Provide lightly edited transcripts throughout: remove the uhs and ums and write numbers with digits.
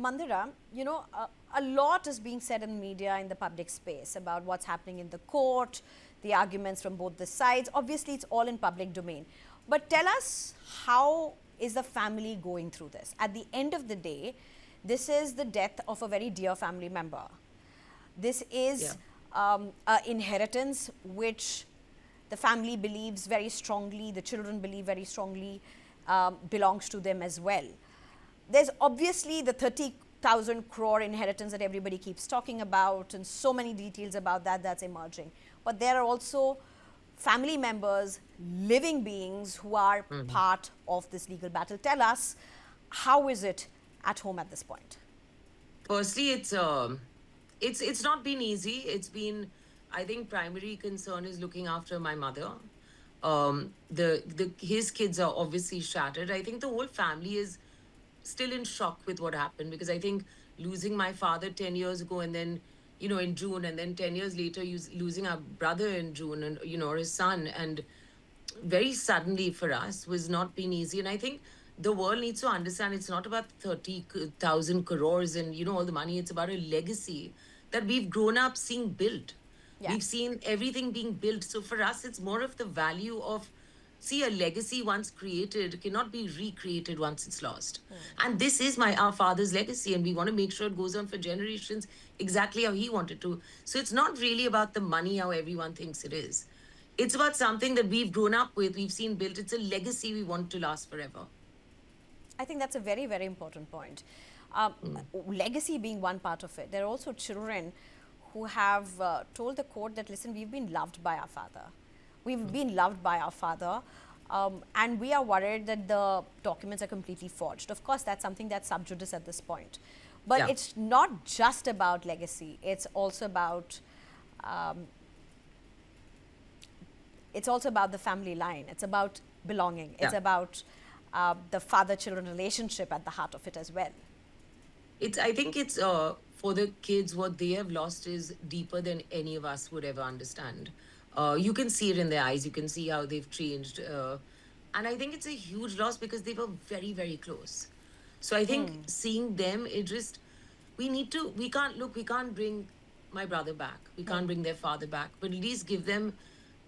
Mandira, a lot is being said in media, in the public space about what's happening in the court, the arguments from both the sides. Obviously, it's all in public domain. But tell us, how is the family going through this? At the end of the day, this is the death of a very dear family member. This is an inheritance which the family believes very strongly, the children believe very strongly, belongs to them as well. There's obviously the 30,000 crore inheritance that everybody keeps talking about, and so many details about that that's emerging. But there are also family members, living beings who are part of this legal battle. Tell us, how is it at home at this point? Firstly, it's not been easy. It's been, I think, primary concern is looking after my mother. The his kids are obviously shattered. I think the whole family is still in shock with what happened, because I think losing my father 10 years ago, and then in June, and then 10 years later losing our brother in June, and or his son, and very suddenly for us, was not been easy. And I think the world needs to understand it's not about 30,000 crores and all the money. It's about a legacy that we've grown up seeing built. Yeah. We've seen everything being built. So for us, it's more of the value of, see, a legacy once created cannot be recreated once it's lost. And this is our father's legacy, and we want to make sure it goes on for generations exactly how he wanted to. So it's not really about the money, how everyone thinks it is. It's about something that we've grown up with, we've seen built. It's a legacy we want to last forever. I think that's a very, very important point. Legacy being one part of it. There are also children who have told the court that, listen, we've been loved by our father. We've been loved by our father, and we are worried that the documents are completely forged. Of course, that's something that's sub judice at this point. But it's not just about legacy. It's also about the family line. It's about belonging. It's about the father-children relationship at the heart of it as well. I think it's for the kids, what they have lost is deeper than any of us would ever understand. You can see it in their eyes. You can see how they've changed. And I think it's a huge loss because they were very, very close. So I think seeing them, we can't bring my brother back. We can't bring their father back, but at least give them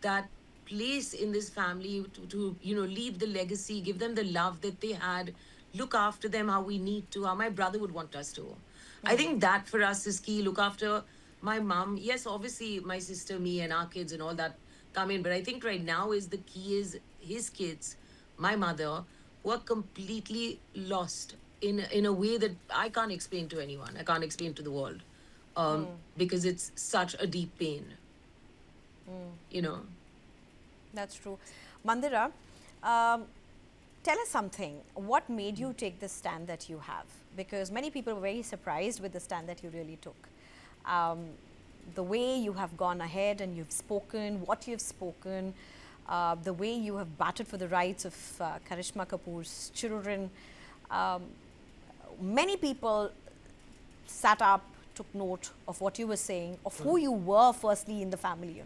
that place in this family to leave the legacy, give them the love that they had, look after them how we need to, how my brother would want us to. I think that for us is key. Look after my mom. Yes, obviously my sister, me, and our kids and all that come in. But I think right now is the key is his kids, my mother, who are completely lost in a way that I can't explain to anyone. I can't explain to the world. Because it's such a deep pain. That's true. Mandira, tell us something. What made you take the stand that you have? Because many people were very surprised with the stand that you really took. The way you have gone ahead and you've spoken, what you've spoken, the way you have battled for the rights of Karisma Kapoor's children. Many people sat up, took note of what you were saying, of who you were firstly in the family,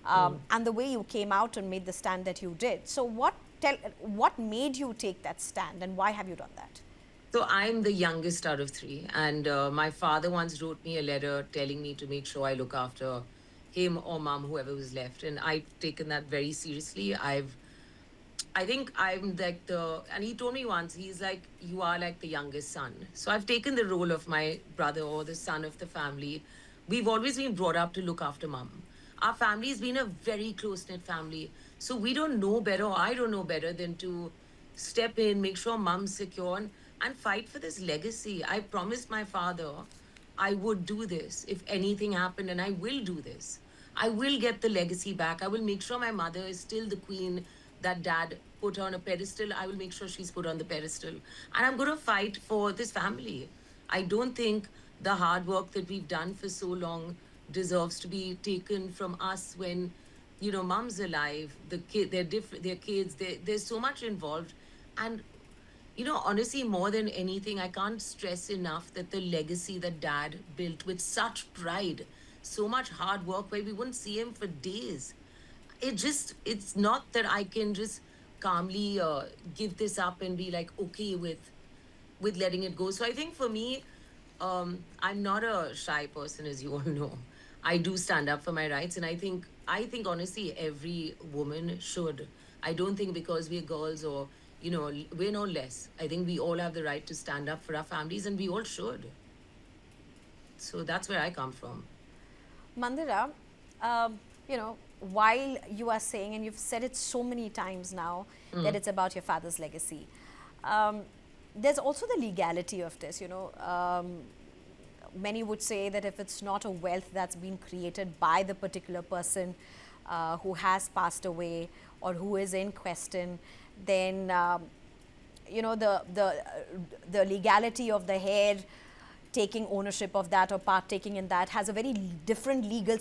and the way you came out and made the stand that you did. So what made you take that stand, and why have you done that? So I'm the youngest out of three, and my father once wrote me a letter telling me to make sure I look after him or mom, whoever was left, and I've taken that very seriously. I think I'm like and he told me once, he's like, you are like the youngest son. So I've taken the role of my brother or the son of the family. We've always been brought up to look after mom. Our family has been a very close-knit family. So we don't know better, or I don't know better than to step in, make sure mom's secure, and fight for this legacy. I promised my father I would do this if anything happened, and I will do this. I will get the legacy back. I will make sure my mother is still the queen that dad put on a pedestal. I will make sure she's put on the pedestal. And I'm going to fight for this family. I don't think the hard work that we've done for so long deserves to be taken from us when, mom's alive, their kids, there's so much involved. And, honestly, more than anything, I can't stress enough that the legacy that dad built with such pride, so much hard work, where we wouldn't see him for days. It's not that I can just calmly give this up and be like okay with letting it go. So I think for me, I'm not a shy person, as you all know. I do stand up for my rights, and I think honestly, every woman should. I don't think because we're girls or we're no less. I think we all have the right to stand up for our families, and we all should. So that's where I come from. Mandira, you know, while you are saying, and you've said it so many times now, that it's about your father's legacy, um, there's also the legality of this. Many would say that if it's not a wealth that's been created by the particular person who has passed away or who is in question, then the legality of the heir taking ownership of that or partaking in that has a very different legal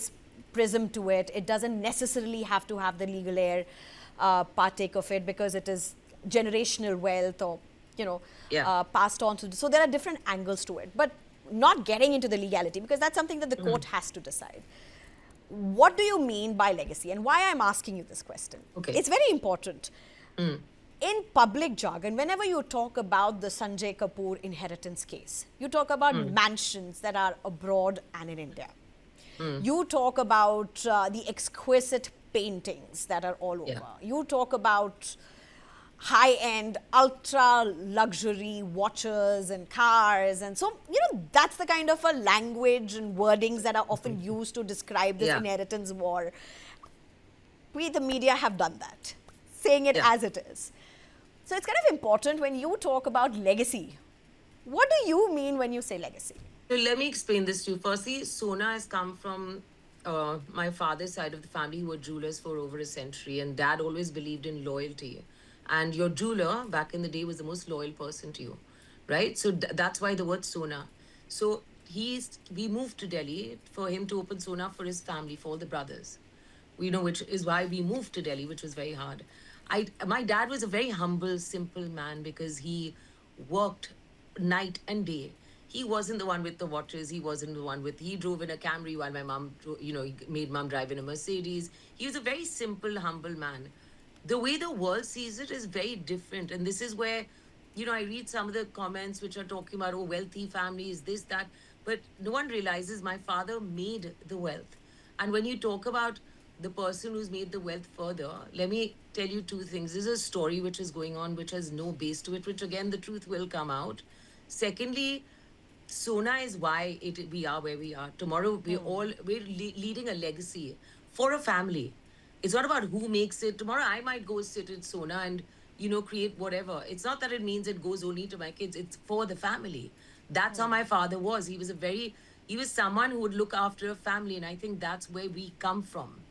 prism to it. It doesn't necessarily have to have the legal heir partake of it because it is generational wealth or Yeah. passed on to. So there are different angles to it, but not getting into the legality because that's something that the court has to decide. What do you mean by legacy, and why I'm asking you this question? Okay. It's very important. In public jargon, whenever you talk about the Sunjay Kapur inheritance case, you talk about mansions that are abroad and in India. You talk about the exquisite paintings that are all over. Yeah. You talk about high-end, ultra-luxury watches and cars. And so, that's the kind of a language and wordings that are often used to describe this Yeah. inheritance war. We, the media, have done that, saying it Yeah. as it is. So it's kind of important when you talk about legacy. What do you mean when you say legacy? So let me explain this to you. Firstly, Sona has come from my father's side of the family who were jewelers for over a century, and dad always believed in loyalty. And your jeweler back in the day was the most loyal person to you, right? So that's why the word Sona. So we moved to Delhi for him to open Sona for his family, for all the brothers. Which is why we moved to Delhi, which was very hard. My dad was a very humble, simple man because he worked night and day. He wasn't the one with the watches. He wasn't the one with. He drove in a Camry while my mom, he made mom drive in a Mercedes. He was a very simple, humble man. The way the world sees it is very different, and this is where, I read some of the comments which are talking about, oh, wealthy families, this, that, but no one realizes my father made the wealth. And when you talk about the person who's made the wealth further, let me tell you two things. There's a story which is going on which has no base to it, which again, the truth will come out. Secondly, Sona is why we are where we are. Tomorrow, we're leading a legacy for a family. It's not about who makes it. Tomorrow, I might go sit in Sona and create whatever. It's not that it means it goes only to my kids. It's for the family. That's how my father was. He was someone who would look after a family, and I think that's where we come from.